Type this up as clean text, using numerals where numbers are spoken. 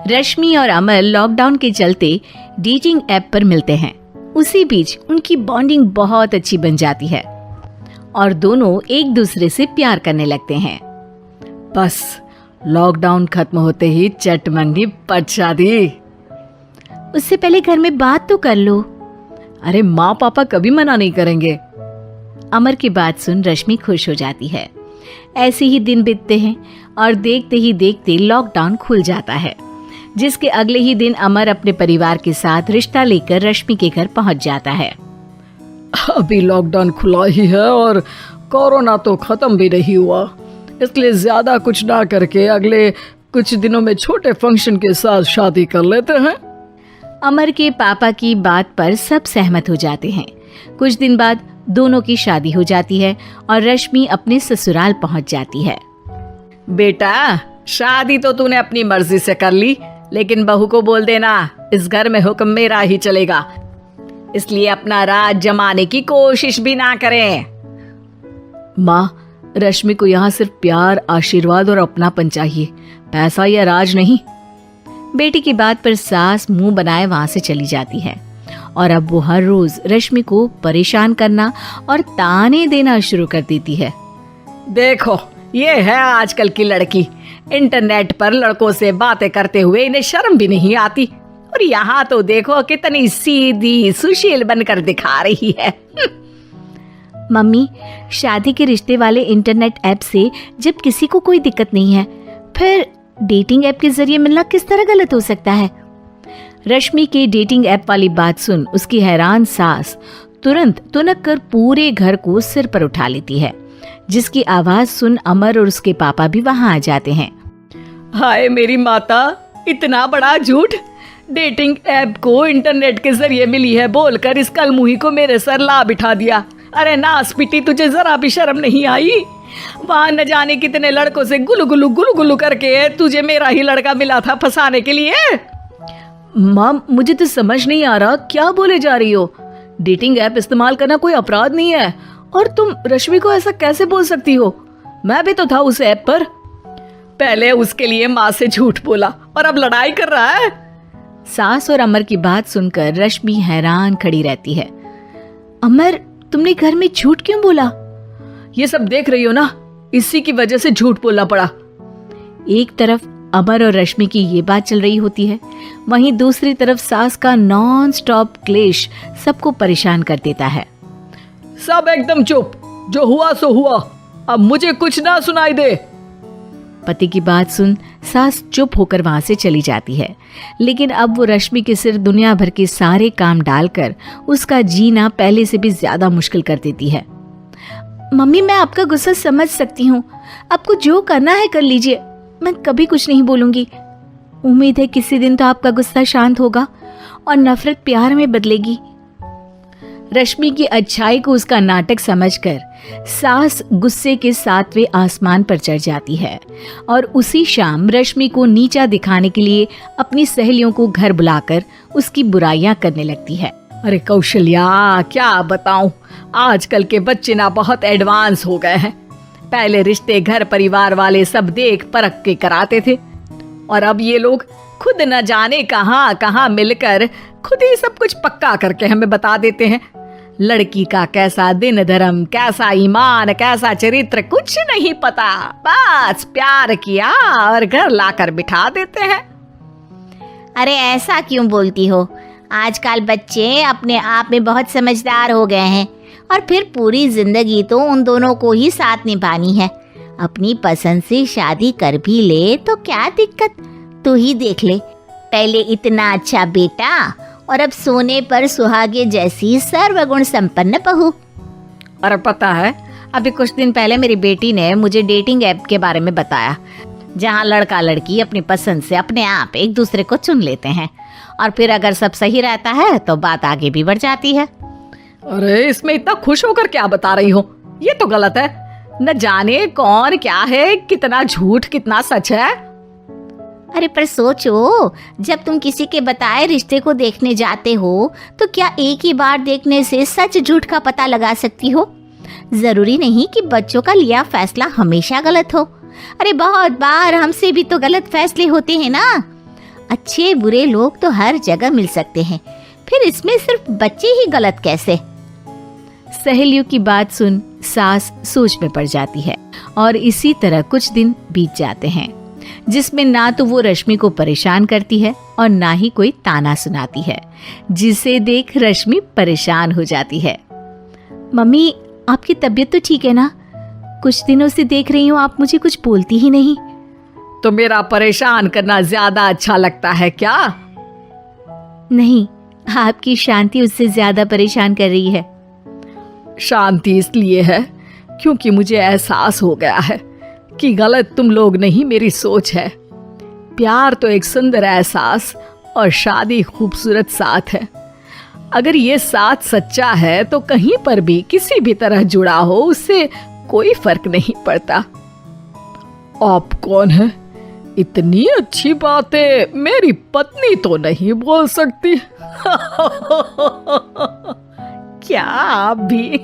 रश्मि और अमर लॉकडाउन के चलते डेटिंग ऐप पर मिलते हैं। उसी बीच उनकी बॉन्डिंग बहुत अच्छी बन जाती है और दोनों एक दूसरे से प्यार करने लगते हैं। बस लॉकडाउन खत्म होते ही चट मंगी पट शादी। उससे पहले घर में बात तो कर लो। अरे माँ पापा कभी मना नहीं करेंगे। अमर की बात सुन रश्मि खुश हो जाती है। ऐसे ही दिन बीतते हैं और देखते ही देखते लॉकडाउन खुल जाता है, जिसके अगले ही दिन अमर अपने परिवार के साथ रिश्ता लेकर रश्मि के घर पहुंच जाता है। अभी लॉकडाउन खुला ही है और कोरोना तो खत्म भी नहीं हुआ, इसलिए ज्यादा कुछ ना करके अगले कुछ दिनों में छोटे फंक्शन के साथ शादी कर लेते हैं। अमर के पापा की बात पर सब सहमत हो जाते हैं। कुछ दिन बाद दोनों की शादी हो जाती है और रश्मि अपने ससुराल पहुंच जाती है। बेटा, शादी तो तूने अपनी मर्जी से कर ली, लेकिन बहू को बोल देना इस घर में हुक्म मेरा ही चलेगा, इसलिए अपना राज जमाने की कोशिश भी ना करें। माँ, रश्मि को यहाँ सिर्फ प्यार, आशीर्वाद और अपनापन चाहिए, पैसा या राज नहीं। बेटी की बात पर सास मुंह बनाए वहां से चली जाती है और अब वो हर रोज रश्मि को परेशान करना और ताने देना शुरू कर देती है। देखो, ये है आजकल की लड़की, इंटरनेट पर लड़कों से बातें करते हुए इन्हें शर्म भी नहीं आती, और यहाँ तो देखो कितनी सीधी सुशील बनकर दिखा रही है। मम्मी, शादी के रिश्ते वाले इंटरनेट ऐप से जब किसी को कोई दिक्कत नहीं है, फिर डेटिंग ऐप के जरिए मिलना किस तरह गलत हो सकता है? रश्मि के डेटिंग ऐप वाली बात सुन उसकी हैरान सास तुरंत तुनक कर पूरे घर को सिर पर उठा लेती है, जिसकी आवाज सुन अमर और उसके पापा भी वहां आ जाते हैं। हाय मेरी माता, इतना बड़ा झूठ! डेटिंग ऐप को इंटरनेट के जरिए मिली है बोलकर इस कलमुही को मेरे सर ला बिठा दिया। अरे नास पिटी, तुझे जरा भी शर्म नहीं आई? वहां न जाने कितने लड़कों से गुलु गुलु करके तुझे मेरा ही लड़का मिला था फंसाने के लिए। माँ, मुझे तो समझ नहीं आ रहा क्या बोले जा रही हो। डेटिंग ऐप इस्तेमाल करना कोई अपराध नहीं है, और तुम रश्मि को ऐसा कैसे बोल सकती हो? मैं भी तो था उस ऐप पर। पहले उसके लिए माँ से झूठ बोला और अब लड़ाई कर रहा है। सास और अमर की बात सुनकर रश्मि हैरान खड़ी रहती है। अमर, तुमने घर में झूठ क्यों बोला? ये सब देख रही हो ना, इसी की वजह से झूठ बोलना पड़ा। एक तरफ अमर और रश्मि की ये बात चल रही होती है, वहीं दूसरी तरफ सास का नॉन स्टॉप क्लेश सबको परेशान कर देता है। सब एकदम चुप, जो हुआ सो हुआ, अब मुझे कुछ ना सुनाई दे। पति की बात सुन सास चुप होकर वहां से चली जाती है, लेकिन अब वो रश्मि के सिर दुनिया भर के सारे काम डालकर उसका जीना पहले से भी ज्यादा मुश्किल कर देती है। मम्मी, मैं आपका गुस्सा समझ सकती हूँ, आपको जो करना है कर लीजिए, मैं कभी कुछ नहीं बोलूंगी। उम्मीद है किसी दिन तो आपका गुस्सा शांत होगा और नफरत प्यार में बदलेगी। रश्मि की अच्छाई को उसका नाटक समझकर सास गुस्से के 7वें आसमान पर चढ़ जाती है और उसी शाम रश्मि को नीचा दिखाने के लिए अपनी सहेलियों को घर बुलाकर उसकी बुराइयां करने लगती है। अरे कौशल्या, क्या बताऊं, आजकल के बच्चे ना बहुत एडवांस हो गए हैं। पहले रिश्ते घर परिवार वाले सब देख परख के कराते थे, और अब ये लोग खुद न जाने कहां कहां मिलकर खुद ही सब कुछ पक्का करके हमें बता देते हैं। लड़की का कैसा दिन धर्म, कैसा ईमान, कैसा चरित्र कुछ नहीं पता, बस प्यार किया और घर लाकर बिठा देते हैं। अरे ऐसा क्यों बोलती हो? आजकल बच्चे अपने आप में बहुत समझदार हो गए हैं, और फिर पूरी जिंदगी तो उन दोनों को ही साथ निभानी है। अपनी पसंद से शादी कर भी ले तो क्या दिक्कत, तू ही देख ले, पहले इतना अच्छा बेटा और अब सोने पर सुहागे जैसी सर्वगुण संपन्न बहू। और पता है, अभी कुछ दिन पहले मेरी बेटी ने मुझे डेटिंग ऐप के बारे में बताया, जहाँ लड़का लड़की अपनी पसंद से अपने आप एक दूसरे को चुन लेते हैं, और फिर अगर सब सही रहता है तो बात आगे भी बढ़ जाती है। अरे इसमें इतना खुश होकर क्या बता रही हो? ये तो गलत है। न जाने कौन क्या है, कितना झूठ कितना सच है। अरे पर सोचो, जब तुम किसी के बताए रिश्ते को देखने जाते हो तो क्या एक ही बार देखने से सच झूठ का पता लगा सकती हो? जरूरी नहीं कि बच्चों का लिया फैसला हमेशा गलत हो। अरे बहुत बार हमसे भी तो गलत फैसले होते हैं ना। अच्छे बुरे लोग तो हर जगह मिल सकते हैं, फिर इसमें सिर्फ बच्चे ही गलत कैसे? सहेलियों की बात सुन सास सोच में पड़ जाती है और इसी तरह कुछ दिन बीत जाते हैं, जिसमें ना तो वो रश्मि को परेशान करती है और ना ही कोई ताना सुनाती है, जिसे देख रश्मि परेशान हो जाती है। मम्मी, आपकी तबीयत तो ठीक है ना? कुछ दिनों से देख रही हूँ आप मुझे कुछ बोलती ही नहीं। तो मेरा परेशान करना ज्यादा अच्छा लगता है क्या? नहीं, आपकी शांति उससे ज्यादा परेशान कर रही है। शांति इसलिए है क्योंकि मुझे एहसास हो गया है कि गलत तुम लोग नहीं, मेरी सोच है। प्यार तो एक सुंदर एहसास और शादी खूबसूरत साथ है। अगर ये साथ सच्चा है तो कहीं पर भी किसी भी तरह जुड़ा हो, उससे कोई फर्क नहीं पड़ता। आप कौन है? इतनी अच्छी बातें मेरी पत्नी तो नहीं बोल सकती। क्या आप भी?